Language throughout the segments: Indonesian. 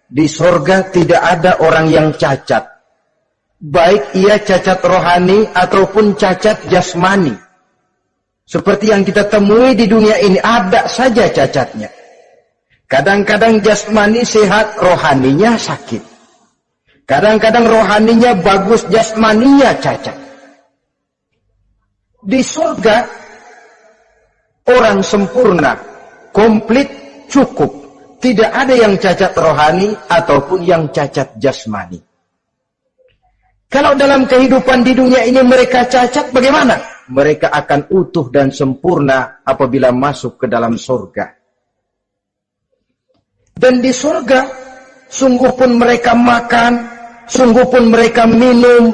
Di surga tidak ada orang yang cacat. Baik ia cacat rohani ataupun cacat jasmani. Seperti yang kita temui di dunia ini, ada saja cacatnya. Kadang-kadang jasmani sehat, rohaninya sakit. Kadang-kadang rohaninya bagus, jasmaninya cacat. Di surga, orang sempurna, komplit, cukup. Tidak ada yang cacat rohani ataupun yang cacat jasmani. Kalau dalam kehidupan di dunia ini mereka cacat, bagaimana? Mereka akan utuh dan sempurna apabila masuk ke dalam surga. Dan di surga, sungguh pun mereka makan, sungguh pun mereka minum,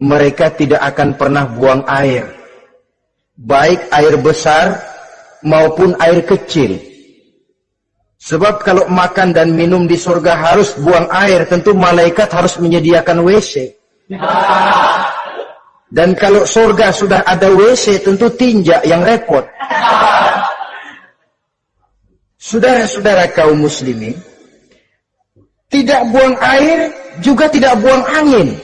mereka tidak akan pernah buang air. Baik air besar maupun air kecil. Sebab kalau makan dan minum di surga harus buang air, tentu malaikat harus menyediakan WC. Dan kalau surga sudah ada WC, tentu tinja yang repot. Saudara-saudara kaum muslimin, tidak buang air, juga tidak buang angin.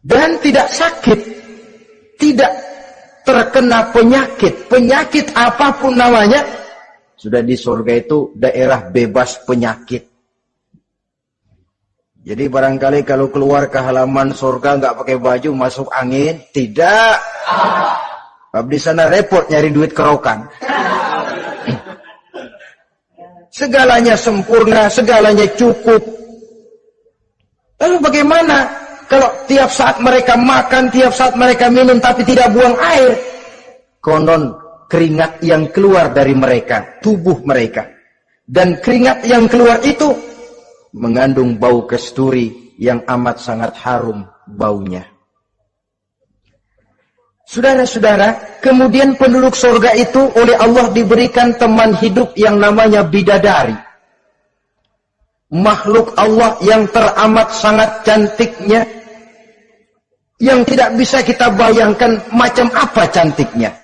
Dan tidak sakit, tidak terkena penyakit. Penyakit apapun namanya, sudah di surga itu daerah bebas penyakit. Jadi barangkali kalau keluar ke halaman surga nggak pakai baju, masuk angin, tidak. Di sana repot nyari duit kerokan. Segalanya sempurna, segalanya cukup. Lalu bagaimana kalau tiap saat mereka makan, tiap saat mereka minum, tapi tidak buang air? Konon keringat yang keluar dari mereka, tubuh mereka. Dan keringat yang keluar itu mengandung bau kasturi yang amat sangat harum baunya. Saudara-saudara, kemudian penduduk surga itu oleh Allah diberikan teman hidup yang namanya bidadari. Makhluk Allah yang teramat sangat cantiknya, yang tidak bisa kita bayangkan macam apa cantiknya.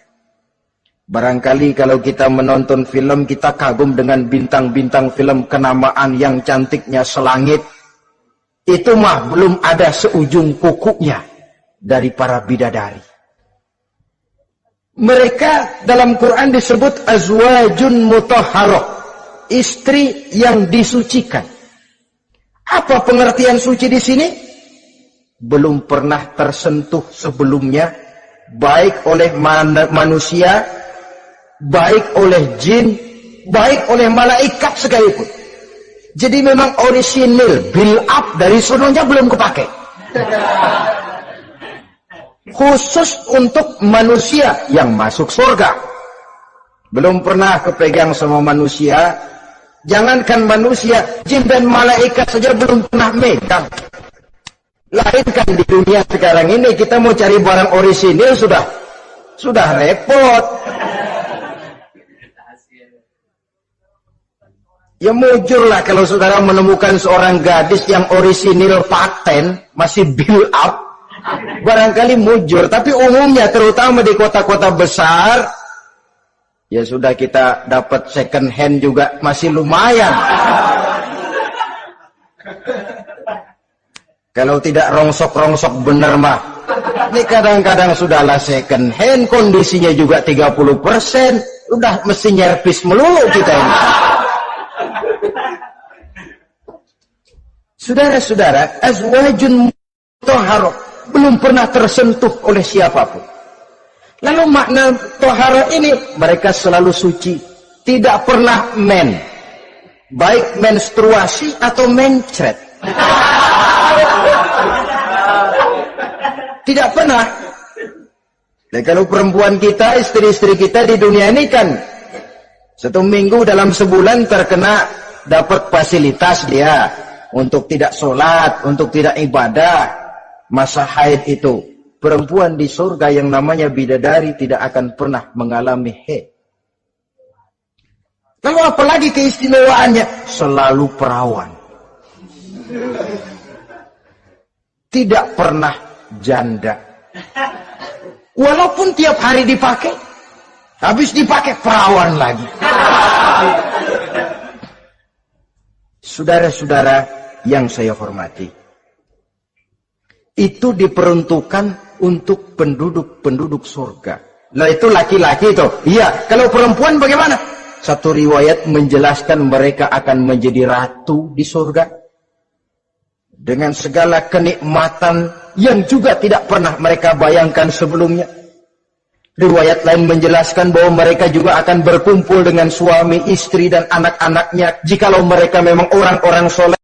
Barangkali kalau kita menonton film, kita kagum dengan bintang-bintang film kenamaan yang cantiknya selangit. Itu mah belum ada seujung kukunya dari para bidadari. Mereka dalam Quran disebut azwajun mutahharah, istri yang disucikan. Apa pengertian suci di sini? Belum pernah tersentuh sebelumnya, baik oleh manusia, baik oleh jin, baik oleh malaikat sekalipun. Jadi memang orisinil, build up dari sononya belum kepake. Khusus untuk manusia yang masuk surga. Belum pernah kepegang sama manusia. Jangankan manusia, jin dan malaikat saja belum pernah megang. Lain kan di dunia sekarang ini, kita mau cari barang orisinil sudah repot. Ya mujurlah kalau saudara menemukan seorang gadis yang orisinil paten, masih build up. Barangkali mujur, tapi umumnya terutama di kota-kota besar, ya sudah kita dapat second hand juga masih lumayan. Kalau tidak rongsok-rongsok bener mah, ini kadang-kadang sudahlah second hand, kondisinya juga 30%, udah mesti nyerpis melulu kita ini. Saudara-saudara, azwajun mutahharah, belum pernah tersentuh oleh siapapun. Lalu makna tohara ini, mereka selalu suci, tidak pernah baik menstruasi atau mencret. Tidak pernah. Dan kalau perempuan kita, istri-istri kita di dunia ini kan, 1 minggu dalam sebulan terkena dapat fasilitas dia untuk tidak sholat, untuk tidak ibadah. Masa haid itu, perempuan di surga yang namanya bidadari tidak akan pernah mengalami haid. Lalu apalagi keistimewaannya? Selalu perawan. Tidak pernah janda. Walaupun tiap hari dipakai, habis dipakai perawan lagi. Saudara-saudara yang saya hormati, itu diperuntukkan untuk penduduk-penduduk surga. Nah itu laki-laki itu. Iya, kalau perempuan bagaimana? Satu riwayat menjelaskan mereka akan menjadi ratu di surga. Dengan segala kenikmatan yang juga tidak pernah mereka bayangkan sebelumnya. Riwayat lain menjelaskan bahwa mereka juga akan berkumpul dengan suami, istri, dan anak-anaknya. Jikalau mereka memang orang-orang soleh.